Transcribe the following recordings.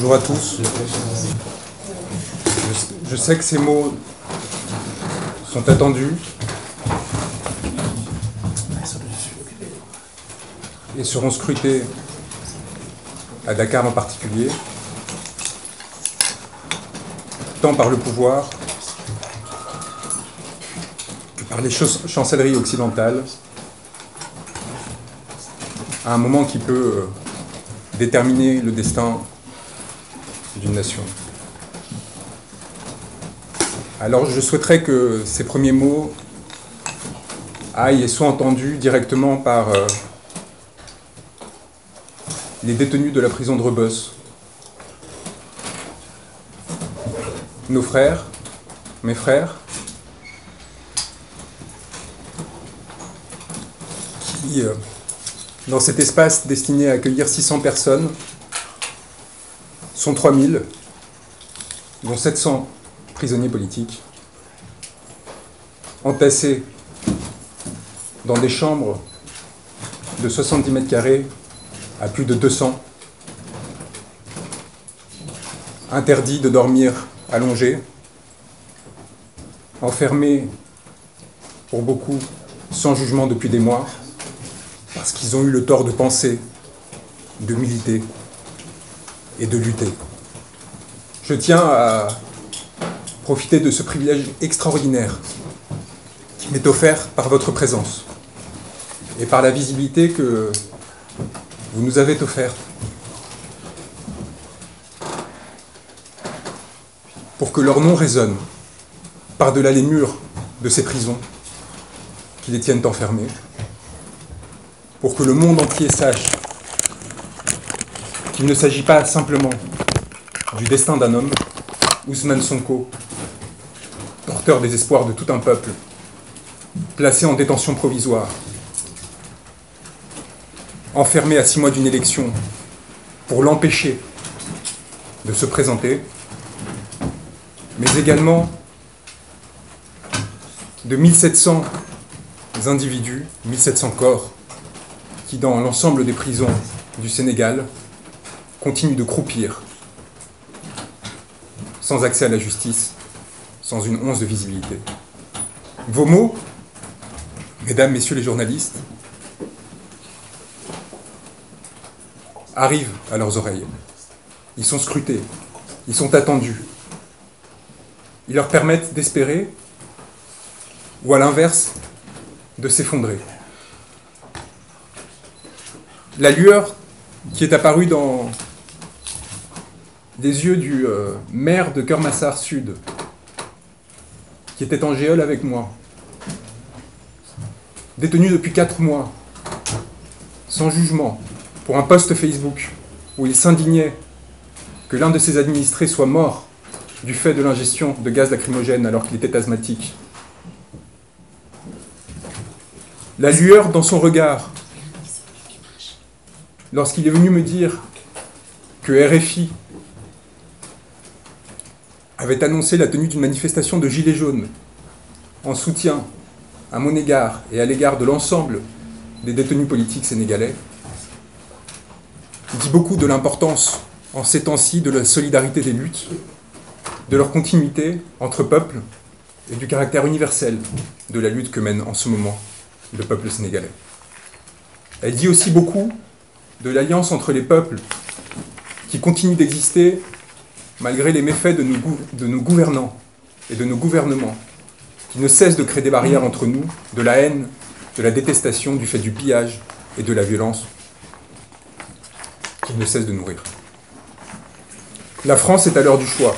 Bonjour à tous. Je sais que ces mots sont attendus et seront scrutés à Dakar en particulier, tant par le pouvoir que par les chancelleries occidentales, à un moment qui peut déterminer le destin d'une nation. Alors je souhaiterais que ces premiers mots aillent et soient entendus directement par les détenus de la prison de Rebeuss. Nos frères, mes frères, qui, dans cet espace destiné à accueillir 600 personnes, sont 3000, dont 700 prisonniers politiques, entassés dans des chambres de 70 mètres carrés à plus de 200, interdits de dormir allongés, enfermés pour beaucoup sans jugement depuis des mois, parce qu'ils ont eu le tort de penser, de militer et de lutter. Je tiens à profiter de ce privilège extraordinaire qui m'est offert par votre présence et par la visibilité que vous nous avez offerte pour que leur nom résonne par-delà les murs de ces prisons qui les tiennent enfermés, pour que le monde entier sache qu'il ne s'agit pas simplement du destin d'un homme, Ousmane Sonko, porteur des espoirs de tout un peuple, placé en détention provisoire, enfermé à 6 mois d'une élection pour l'empêcher de se présenter, mais également de 1700 individus, 1700 corps, qui dans l'ensemble des prisons du Sénégal continuent de croupir, sans accès à la justice, sans une once de visibilité. Vos mots, mesdames, messieurs les journalistes, arrivent à leurs oreilles. Ils sont scrutés, ils sont attendus. Ils leur permettent d'espérer, ou à l'inverse, de s'effondrer. La lueur qui est apparue dans les yeux du maire de Keur-Massar Sud, qui était en géole avec moi, détenu depuis 4 mois, sans jugement, pour un post Facebook où il s'indignait que l'un de ses administrés soit mort du fait de l'ingestion de gaz lacrymogène alors qu'il était asthmatique. La lueur dans son regard, lorsqu'il est venu me dire que RFI avait annoncé la tenue d'une manifestation de gilets jaunes en soutien à mon égard et à l'égard de l'ensemble des détenus politiques sénégalais, dit beaucoup de l'importance en ces temps-ci de la solidarité des luttes, de leur continuité entre peuples et du caractère universel de la lutte que mène en ce moment le peuple sénégalais. Elle dit aussi beaucoup de l'alliance entre les peuples qui continuent d'exister malgré les méfaits de nos gouvernants et de nos gouvernements, qui ne cessent de créer des barrières entre nous, de la haine, de la détestation, du fait du pillage et de la violence, qui ne cessent de nourrir. La France est à l'heure du choix,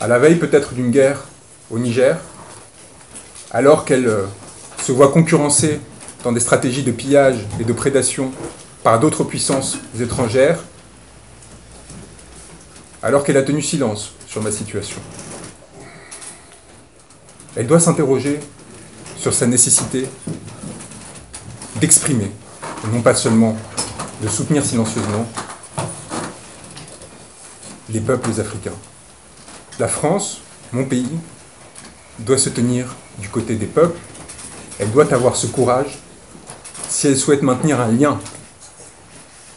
à la veille peut-être d'une guerre au Niger, alors qu'elle se voit concurrencée dans des stratégies de pillage et de prédation par d'autres puissances étrangères, alors qu'elle a tenu silence sur ma situation. Elle doit s'interroger sur sa nécessité d'exprimer, et non pas seulement de soutenir silencieusement, les peuples africains. La France, mon pays, doit se tenir du côté des peuples, elle doit avoir ce courage si elle souhaite maintenir un lien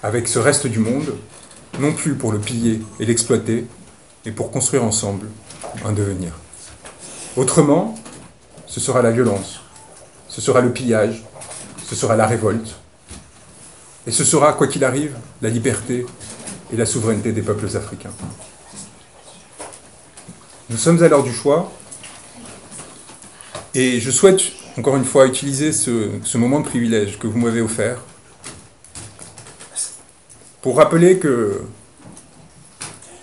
avec ce reste du monde non plus pour le piller et l'exploiter, mais pour construire ensemble un devenir. Autrement, ce sera la violence, ce sera le pillage, ce sera la révolte, et ce sera, quoi qu'il arrive, la liberté et la souveraineté des peuples africains. Nous sommes à l'heure du choix, et je souhaite, encore une fois, utiliser ce moment de privilège que vous m'avez offert pour rappeler que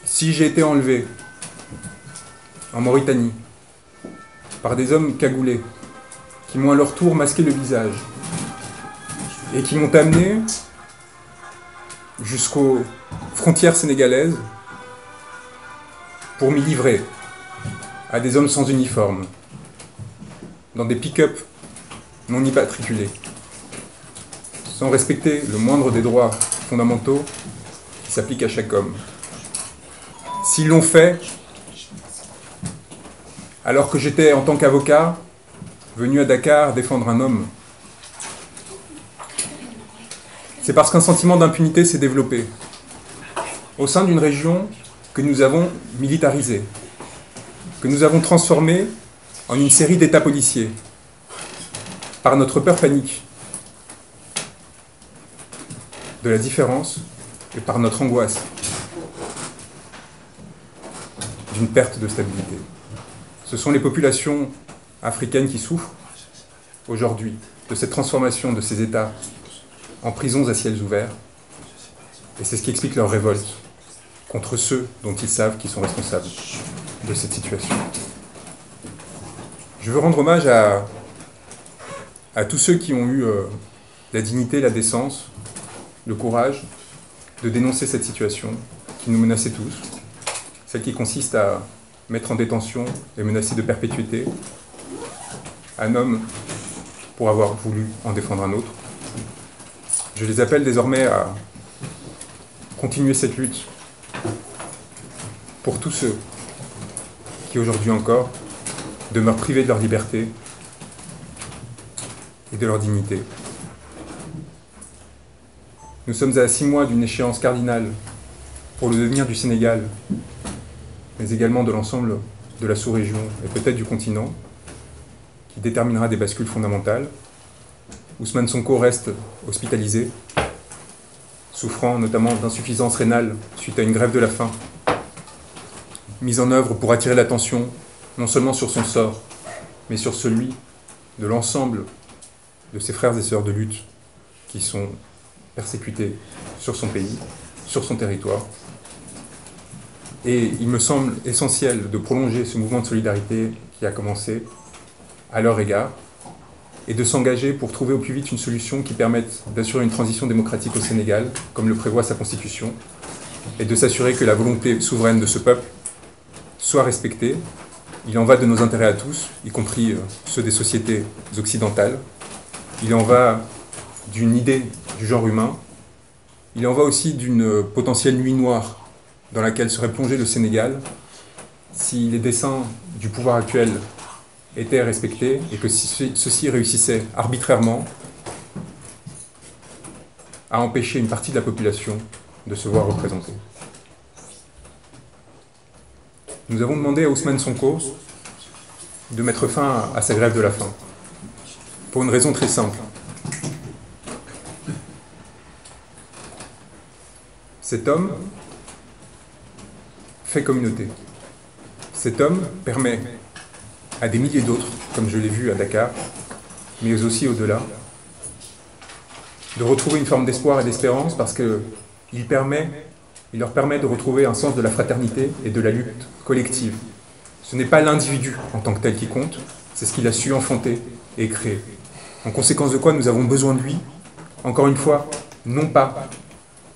si j'ai été enlevé en Mauritanie par des hommes cagoulés qui m'ont à leur tour masqué le visage et qui m'ont amené jusqu'aux frontières sénégalaises pour m'y livrer à des hommes sans uniforme, dans des pick-up non immatriculés, sans respecter le moindre des droits fondamentaux qui s'appliquent à chaque homme. S'ils l'ont fait, alors que j'étais en tant qu'avocat venu à Dakar défendre un homme, c'est parce qu'un sentiment d'impunité s'est développé au sein d'une région que nous avons militarisée, que nous avons transformée en une série d'états policiers, par notre peur panique de la différence et par notre angoisse d'une perte de stabilité. Ce sont les populations africaines qui souffrent aujourd'hui de cette transformation de ces États en prisons à ciels ouverts, et c'est ce qui explique leur révolte contre ceux dont ils savent qu'ils sont responsables de cette situation. Je veux rendre hommage à tous ceux qui ont eu la dignité, la décence, le courage de dénoncer cette situation qui nous menaçait tous, celle qui consiste à mettre en détention et menacer de perpétuité un homme pour avoir voulu en défendre un autre. Je les appelle désormais à continuer cette lutte pour tous ceux qui aujourd'hui encore demeurent privés de leur liberté et de leur dignité. Nous sommes à 6 mois d'une échéance cardinale pour le devenir du Sénégal, mais également de l'ensemble de la sous-région et peut-être du continent, qui déterminera des bascules fondamentales. Ousmane Sonko reste hospitalisé, souffrant notamment d'insuffisance rénale suite à une grève de la faim, mise en œuvre pour attirer l'attention non seulement sur son sort, mais sur celui de l'ensemble de ses frères et sœurs de lutte qui sont persécutés sur son pays, sur son territoire. Et il me semble essentiel de prolonger ce mouvement de solidarité qui a commencé à leur égard et de s'engager pour trouver au plus vite une solution qui permette d'assurer une transition démocratique au Sénégal, comme le prévoit sa constitution, et de s'assurer que la volonté souveraine de ce peuple soit respectée. Il en va de nos intérêts à tous, y compris ceux des sociétés occidentales. Il en va d'une idée du genre humain. Il en va aussi d'une potentielle nuit noire dans laquelle serait plongé le Sénégal si les desseins du pouvoir actuel étaient respectés et que si ceux-ci réussissaient arbitrairement à empêcher une partie de la population de se voir représentée. Nous avons demandé à Ousmane Sonko de mettre fin à sa grève de la faim, pour une raison très simple. Cet homme fait communauté. Cet homme permet à des milliers d'autres, comme je l'ai vu à Dakar, mais aussi au-delà, de retrouver une forme d'espoir et d'espérance parce qu'il leur permet de retrouver un sens de la fraternité et de la lutte collective. Ce n'est pas l'individu en tant que tel qui compte, c'est ce qu'il a su enfanter et créer. En conséquence de quoi nous avons besoin de lui, encore une fois, non pas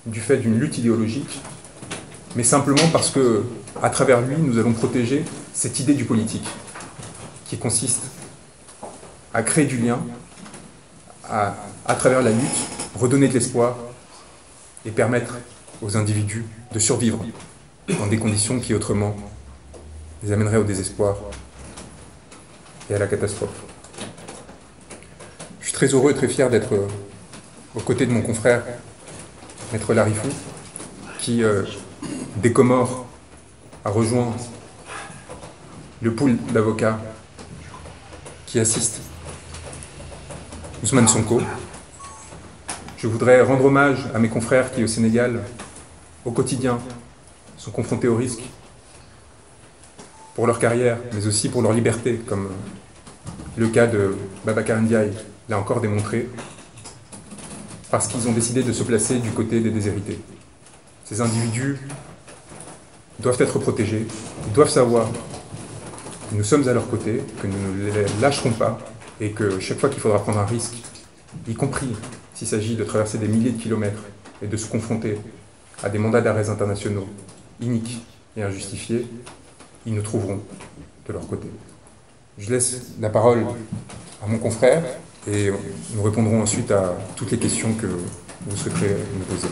du fait d'une lutte idéologique, mais simplement parce que, à travers lui, nous allons protéger cette idée du politique, qui consiste à créer du lien, à travers la lutte, redonner de l'espoir et permettre aux individus de survivre dans des conditions qui autrement les amèneraient au désespoir et à la catastrophe. Je suis très heureux et très fier d'être aux côtés de mon confrère, Maître Larifou, qui, des Comores, a rejoint le pool d'avocats qui assiste Ousmane Sonko. Je voudrais rendre hommage à mes confrères qui, au Sénégal, au quotidien, sont confrontés au risque pour leur carrière, mais aussi pour leur liberté, comme le cas de Babacar Ndiaye l'a encore démontré, parce qu'ils ont décidé de se placer du côté des déshérités. Ces individus doivent être protégés, ils doivent savoir que nous sommes à leur côté, que nous ne les lâcherons pas, et que chaque fois qu'il faudra prendre un risque, y compris s'il s'agit de traverser des milliers de kilomètres et de se confronter à des mandats d'arrêt internationaux iniques et injustifiés, ils nous trouveront de leur côté. Je laisse la parole à mon confrère et nous répondrons ensuite à toutes les questions que vous souhaiterez nous poser.